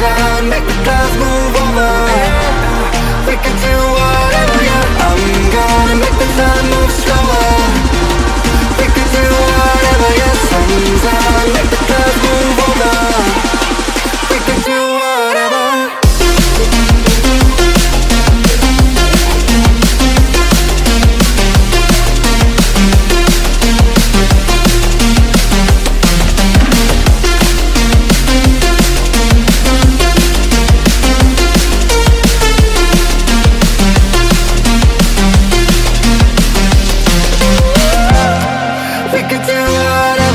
sun's out, make the clouds move over. We can do whatever, yeah. I'm gonna make the time move slower. We can do whatever, yeah. Sun's out, make the clouds move over. We can do whatever. We could do whatever.